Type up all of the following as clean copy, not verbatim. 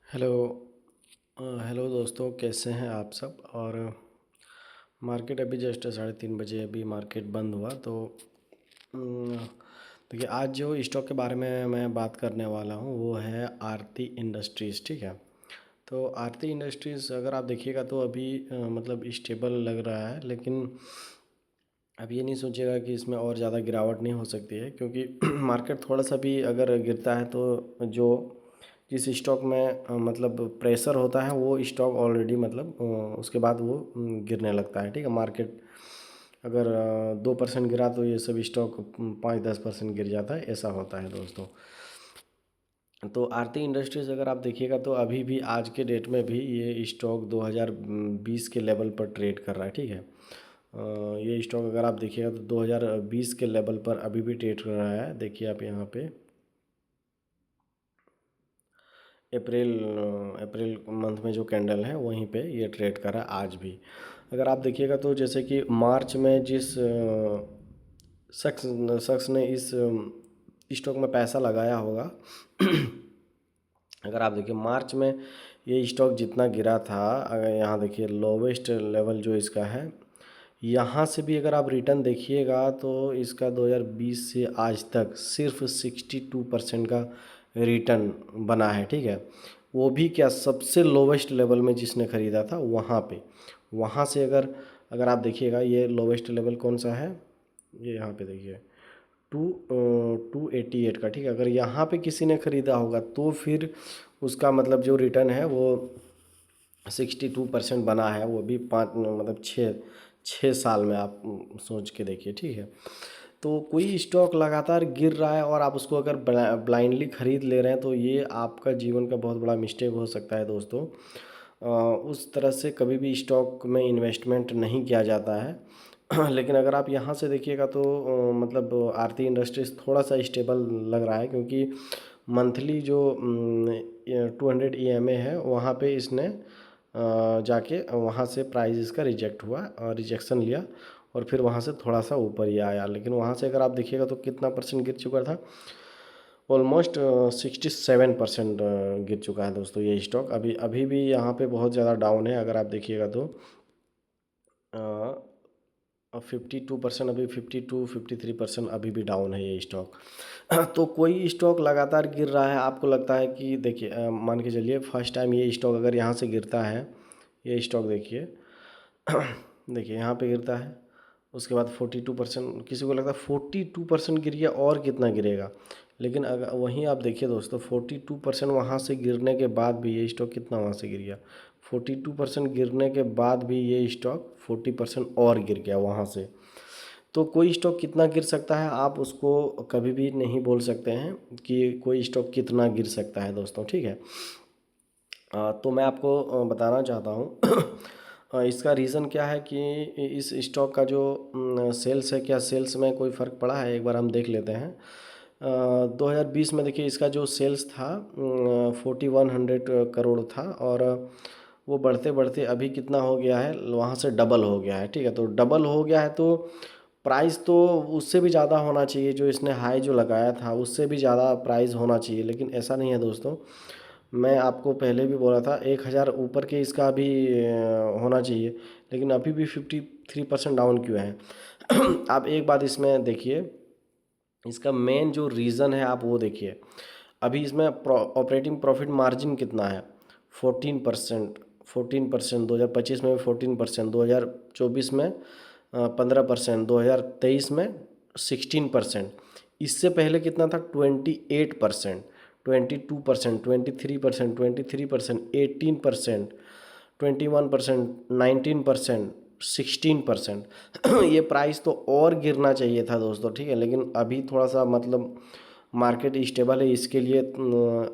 Hello. Hello दोस्तों, कैसे हैं आप सब। और मार्केट अभी जस्ट 3:30 बजे अभी मार्केट बंद हुआ। तो अम, देखिए, आज जो स्टॉक के बारे में मैं बात करने वाला हूँ वो है आरती इंडस्ट्रीज़। ठीक है। तो आरती इंडस्ट्रीज़ अगर आप देखिएगा तो अभी मतलब स्टेबल लग रहा है, लेकिन अब ये नहीं सोचिएगा कि इसमें और ज़्यादा गिरावट नहीं हो सकती है, क्योंकि मार्केट थोड़ा सा भी अगर गिरता है तो जो जिस स्टॉक में मतलब प्रेशर होता है वो स्टॉक ऑलरेडी मतलब उसके बाद वो गिरने लगता है। ठीक है। मार्केट अगर 2% गिरा तो ये सब स्टॉक 5-10% गिर जाता है, ऐसा होता है दोस्तों। तो आरती इंडस्ट्रीज़ अगर आप देखिएगा तो अभी भी आज के डेट में भी ये स्टॉक 2020 के लेवल पर ट्रेड कर रहा है। ठीक है। ये स्टॉक अगर आप देखिएगा तो 2020 के लेवल पर अभी भी ट्रेड कर रहा है। देखिए आप यहाँ पे अप्रैल अप्रैल मंथ में जो कैंडल है वहीं पे ये ट्रेड कर रहा है आज भी। अगर आप देखिएगा तो जैसे कि मार्च में जिस शख्स शख्स ने इस स्टॉक में पैसा लगाया होगा अगर आप देखिए मार्च में ये स्टॉक जितना गिरा था, अगर यहाँ देखिए लोवेस्ट लेवल जो इसका है, यहाँ से भी अगर आप रिटर्न देखिएगा तो इसका 2020 से आज तक सिर्फ 62% का रिटर्न बना है। ठीक है। वो भी क्या, सबसे लोवेस्ट लेवल में जिसने ख़रीदा था वहाँ पे, वहाँ से अगर अगर आप देखिएगा ये लोवेस्ट लेवल कौन सा है, ये यहाँ पे देखिए 288 का। ठीक है। अगर यहाँ पे किसी ने ख़रीदा होगा तो फिर उसका मतलब जो रिटर्न है वो 62% बना है, वो भी पाँच मतलब छः छः साल में आप सोच के देखिए। ठीक है। तो कोई स्टॉक लगातार गिर रहा है और आप उसको अगर ब्लाइंडली ख़रीद ले रहे हैं तो ये आपका जीवन का बहुत बड़ा मिस्टेक हो सकता है दोस्तों। उस तरह से कभी भी स्टॉक में इन्वेस्टमेंट नहीं किया जाता है। लेकिन अगर आप यहाँ से देखिएगा तो मतलब आरती इंडस्ट्रीज़ थोड़ा सा स्टेबल लग रहा है, क्योंकि मंथली जो 200 EMA है वहाँ पे इसने जाके वहाँ से प्राइस इसका रिजेक्ट हुआ और रिजेक्शन लिया और फिर वहाँ से थोड़ा सा ऊपर ही आया। लेकिन वहाँ से अगर आप देखिएगा तो कितना परसेंट गिर चुका था, ऑलमोस्ट 67% गिर चुका है दोस्तों ये स्टॉक। अभी अभी भी यहाँ पे बहुत ज़्यादा डाउन है। अगर आप देखिएगा तो 52%, अभी 52-53% अभी भी डाउन है ये स्टॉक। तो कोई स्टॉक लगातार गिर रहा है, आपको लगता है कि देखिए मान के चलिए फर्स्ट टाइम ये स्टॉक अगर यहाँ से गिरता है, ये स्टॉक देखिए देखिए यहाँ पे गिरता है, उसके बाद 42%, किसी को लगता है 42% गिर गया और कितना गिरेगा। लेकिन अगर वहीं आप देखिए दोस्तों 42% वहाँ से गिरने के बाद भी ये स्टॉक कितना वहाँ से गिर गया, 42% गिरने के बाद भी ये स्टॉक 40% और गिर गया वहाँ से। तो कोई स्टॉक कितना गिर सकता है आप उसको कभी भी नहीं बोल सकते हैं कि कोई स्टॉक कितना गिर सकता है दोस्तों। ठीक है। तो मैं आपको बताना चाहता हूँ इसका रीज़न क्या है कि इस स्टॉक का जो सेल्स है, क्या सेल्स में कोई फ़र्क पड़ा है, एक बार हम देख लेते हैं। 2020 में देखिए इसका जो सेल्स था 4100 करोड़ था, और वो बढ़ते बढ़ते अभी कितना हो गया है, वहाँ से डबल हो गया है। ठीक है। तो डबल हो गया है तो प्राइस तो उससे भी ज़्यादा होना चाहिए, जो इसने हाई जो लगाया था उससे भी ज़्यादा प्राइस होना चाहिए, लेकिन ऐसा नहीं है दोस्तों। मैं आपको पहले भी बोला था 1000 ऊपर के इसका भी होना चाहिए, लेकिन अभी भी 53% डाउन क्यों है। आप एक बात इसमें देखिए, इसका मेन जो रीज़न है आप वो देखिए। अभी इसमें ऑपरेटिंग प्रॉफिट मार्जिन कितना है, 14%। 14%, 2025 में 14%, 2024 में 15%, 2023 में 16%। इससे पहले कितना था, 28%, 22%, 23%, 23%, 18%, 21%, 19%, 16%। ये प्राइस तो और गिरना चाहिए था दोस्तों। ठीक है। लेकिन अभी थोड़ा सा मतलब मार्केट स्टेबल है, इसके लिए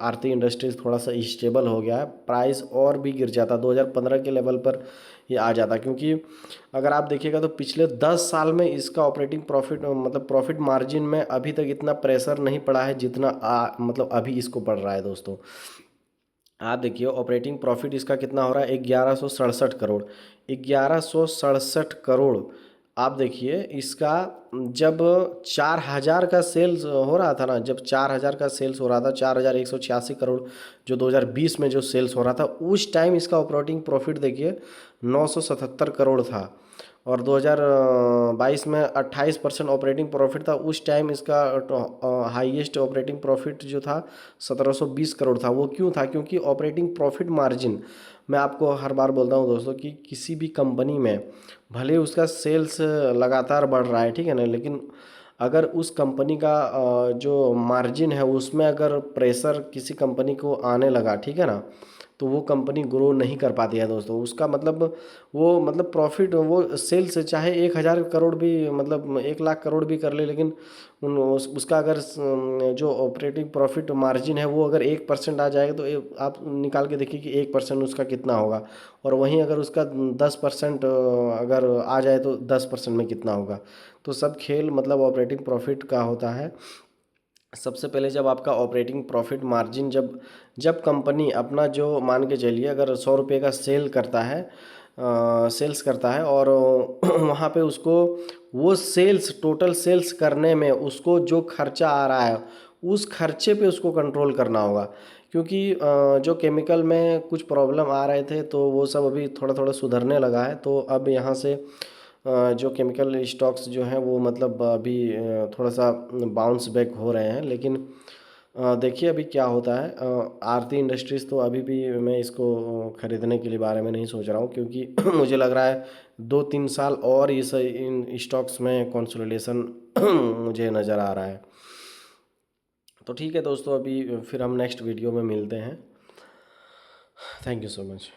आरती इंडस्ट्रीज़ थोड़ा सा स्टेबल हो गया है। प्राइस और भी गिर जाता 2015 के लेवल पर ये आ जाता, क्योंकि अगर आप देखिएगा तो पिछले 10 साल में इसका ऑपरेटिंग प्रॉफिट मतलब प्रॉफिट मार्जिन में अभी तक इतना प्रेशर नहीं पड़ा है जितना मतलब अभी इसको पड़ रहा है दोस्तों। आप देखिए ऑपरेटिंग प्रॉफिट इसका कितना हो रहा है, 1167 करोड़। 1167 करोड़ आप देखिए इसका जब 4,000 का सेल्स हो रहा था ना, जब 4,000 का सेल्स हो रहा था, 4,186 करोड़ जो 2020 में जो सेल्स हो रहा था, उस टाइम इसका ऑपरेटिंग प्रॉफिट देखिए 977 करोड़ था। और 2022 में 28% ऑपरेटिंग प्रॉफिट था। उस टाइम इसका हाईएस्ट ऑपरेटिंग प्रॉफिट जो था 1720 करोड़ था। वो क्यों था? क्योंकि ऑपरेटिंग प्रॉफिट मार्जिन, मैं आपको हर बार बोलता हूँ दोस्तों कि किसी भी कंपनी में भले उसका सेल्स लगातार बढ़ रहा है, ठीक है ना, लेकिन अगर उस कंपनी का जो मार्जिन है उसमें अगर प्रेशर किसी कंपनी को आने लगा, ठीक है ना, तो वो कंपनी ग्रो नहीं कर पाती है दोस्तों। उसका मतलब वो मतलब प्रॉफिट, वो सेल्स चाहे 1,000 करोड़ भी, मतलब 1,00,000 करोड़ भी कर ले, लेकिन उसका अगर जो ऑपरेटिंग प्रॉफिट मार्जिन है वो अगर 1% आ जाएगा तो आप निकाल के देखिए कि 1% उसका कितना होगा। और वहीं अगर उसका 10% अगर आ जाए तो 10% में कितना होगा। तो सब खेल मतलब ऑपरेटिंग प्रॉफिट का होता है। सबसे पहले जब आपका ऑपरेटिंग प्रॉफिट मार्जिन, जब कंपनी अपना जो मान के चलिए अगर 100 रुपये का सेल्स करता है और वहाँ पे उसको वो सेल्स, टोटल सेल्स करने में उसको जो खर्चा आ रहा है उस खर्चे पे उसको कंट्रोल करना होगा। क्योंकि जो केमिकल में कुछ प्रॉब्लम आ रहे थे तो वो सब अभी थोड़ा थोड़ा सुधरने लगा है। तो अब यहाँ से जो केमिकल स्टॉक्स जो हैं वो मतलब अभी थोड़ा सा बाउंस बैक हो रहे हैं। लेकिन देखिए अभी क्या होता है। आरती इंडस्ट्रीज़ तो अभी भी मैं इसको ख़रीदने के लिए बारे में नहीं सोच रहा हूँ, क्योंकि मुझे लग रहा है 2-3 साल और इस इन स्टॉक्स में कंसोलिडेशन मुझे नज़र आ रहा है। तो ठीक है दोस्तों, अभी फिर हम नेक्स्ट वीडियो में मिलते हैं। Thank you so much.